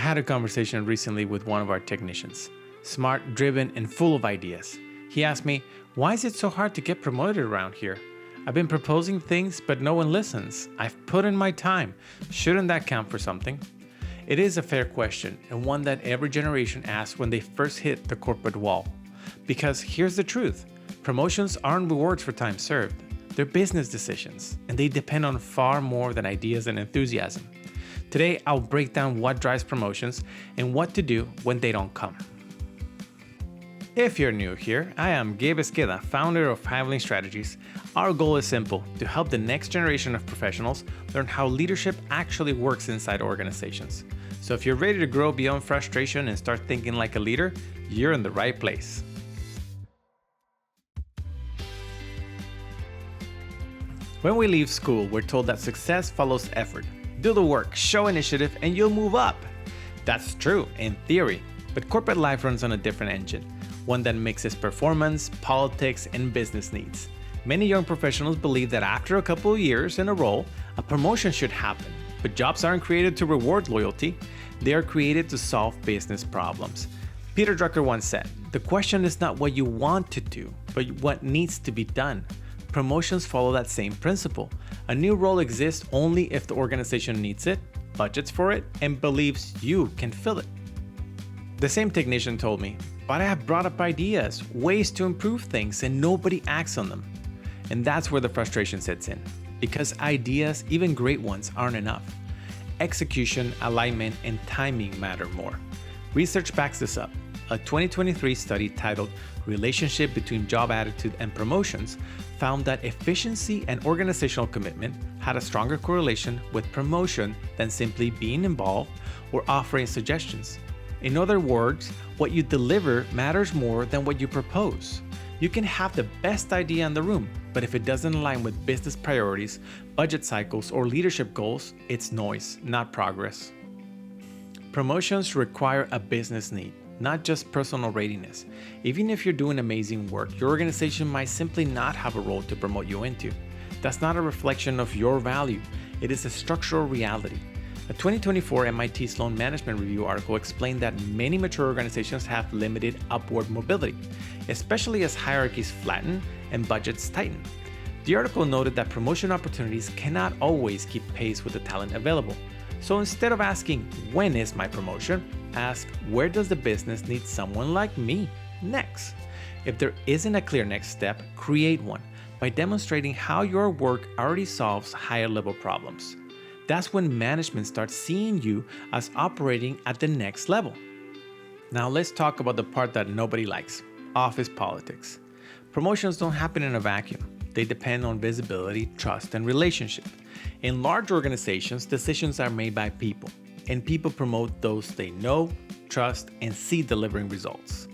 had a conversation recently with one of our technicians, smart, driven, and full of ideas. He asked me, why is it so hard to get promoted around here? I've been proposing things, but no one listens. I've put in my time. Shouldn't that count for something? It is a fair question, and one that every generation asks when they first hit the corporate wall. Because here's the truth, promotions aren't rewards for time served. They're business decisions, and they depend on far more than ideas and enthusiasm. Today, I'll break down what drives promotions and what to do when they don't come. If you're new here, I am Gabe Esqueda, founder of Hivelink Strategies. Our goal is simple, to help the next generation of professionals learn how leadership actually works inside organizations. So if you're ready to grow beyond frustration and start thinking like a leader, you're in the right place. When we leave school, we're told that success follows effort. Do the work, show initiative, and you'll move up. That's true, in theory, but corporate life runs on a different engine, one that mixes performance, politics, and business needs. Many young professionals believe that after a couple of years in a role, a promotion should happen, but jobs aren't created to reward loyalty, they are created to solve business problems. Peter Drucker once said, "The question is not what you want to do, but what needs to be done." Promotions follow that same principle. A new role exists only if the organization needs it, budgets for it, and believes you can fill it. The same technician told me, "But I have brought up ideas, ways to improve things, and nobody acts on them." And that's where the frustration sets in, because ideas, even great ones, aren't enough. Execution, alignment, and timing matter more. Research backs this up. A 2023 study titled Relationship Between Job Attitude and Promotions found that efficiency and organizational commitment had a stronger correlation with promotion than simply being involved or offering suggestions. In other words, what you deliver matters more than what you propose. You can have the best idea in the room, but if it doesn't align with business priorities, budget cycles, or leadership goals, it's noise, not progress. Promotions require a business need, not just personal readiness. Even if you're doing amazing work, your organization might simply not have a role to promote you into. That's not a reflection of your value. It is a structural reality. A 2024 MIT Sloan Management review article explained that many mature organizations have limited upward mobility, especially as hierarchies flatten and budgets tighten. The article noted that promotion opportunities cannot always keep pace with the talent available. So instead of asking, "When is my promotion?" ask, "Where does the business need someone like me next?" If there isn't a clear next step, create one by demonstrating how your work already solves higher level problems. That's when management starts seeing you as operating at the next level. Now let's talk about the part that nobody likes, office politics. Promotions don't happen in a vacuum. They depend on visibility, trust, and relationship. In large organizations, decisions are made by people, and people promote those they know, trust, and see delivering results.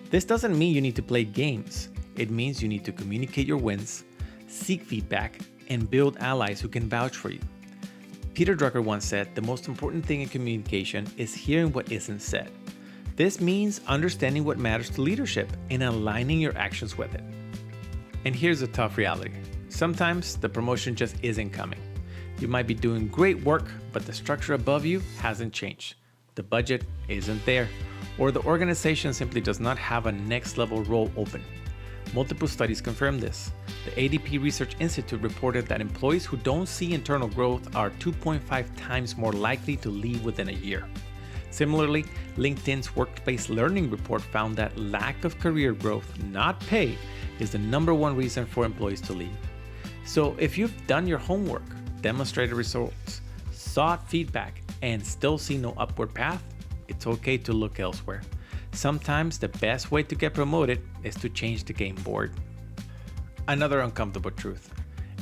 This doesn't mean you need to play games. It means you need to communicate your wins, seek feedback, and build allies who can vouch for you. Peter Drucker once said, "The most important thing in communication is hearing what isn't said." This means understanding what matters to leadership and aligning your actions with it. And here's a tough reality. Sometimes the promotion just isn't coming. You might be doing great work, but the structure above you hasn't changed. The budget isn't there, or the organization simply does not have a next level role open. Multiple studies confirm this. The ADP Research Institute reported that employees who don't see internal growth are 2.5 times more likely to leave within a year. Similarly, LinkedIn's Workplace Learning Report found that lack of career growth, not pay, is the number one reason for employees to leave. So if you've done your homework, demonstrated results, sought feedback, and still see no upward path, it's okay to look elsewhere. Sometimes the best way to get promoted is to change the game board. Another uncomfortable truth.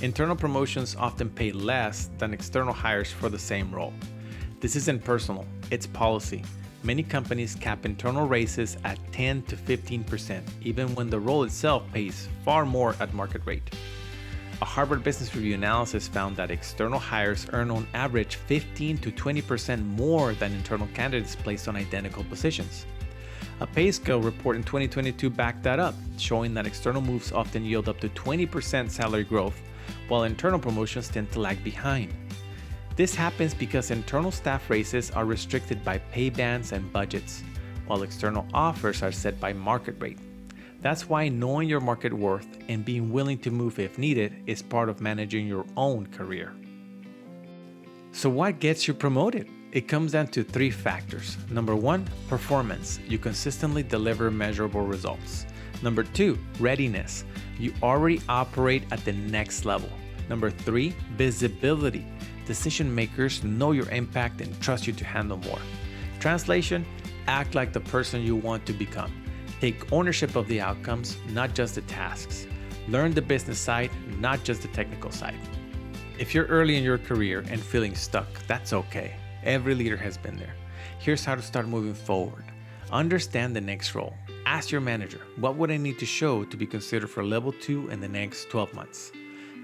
Internal promotions often pay less than external hires for the same role. This isn't personal, it's policy. Many companies cap internal raises at 10 to 15%, even when the role itself pays far more at market rate. A Harvard Business Review analysis found that external hires earn on average 15 to 20% more than internal candidates placed on identical positions. A pay scale report in 2022 backed that up, showing that external moves often yield up to 20% salary growth, while internal promotions tend to lag behind. This happens because internal staff raises are restricted by pay bands and budgets, while external offers are set by market rate. That's why knowing your market worth and being willing to move if needed is part of managing your own career. So what gets you promoted? It comes down to 3 factors. Number 1, performance. You consistently deliver measurable results. Number 2, readiness. You already operate at the next level. Number 3, visibility. Decision makers know your impact and trust you to handle more. Translation, act like the person you want to become. Take ownership of the outcomes, not just the tasks. Learn the business side, not just the technical side. If you're early in your career and feeling stuck, that's okay. Every leader has been there. Here's how to start moving forward. Understand the next role. Ask your manager, what would I need to show to be considered for level 2 in the next 12 months?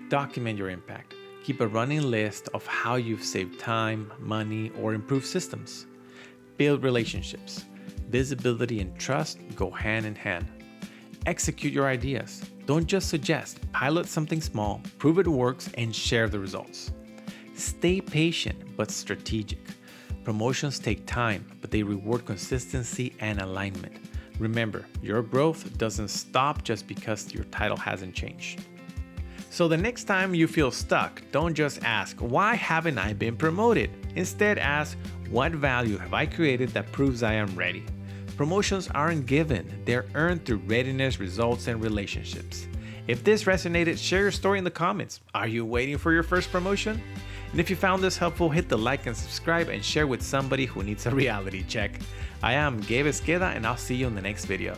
Document your impact. Keep a running list of how you've saved time, money, or improved systems. Build relationships. Visibility and trust go hand in hand. Execute your ideas. Don't just suggest. Pilot something small, prove it works, and share the results. Stay patient but strategic. Promotions take time, but they reward consistency and alignment. Remember, your growth doesn't stop just because your title hasn't changed. So the next time you feel stuck, don't just ask, why haven't I been promoted? Instead, ask, what value have I created that proves I am ready? Promotions aren't given, they're earned through readiness, results, and relationships. If this resonated, share your story in the comments. Are you waiting for your first promotion? And if you found this helpful, hit the like and subscribe and share with somebody who needs a reality check. I am Gabe Esqueda, and I'll see you in the next video.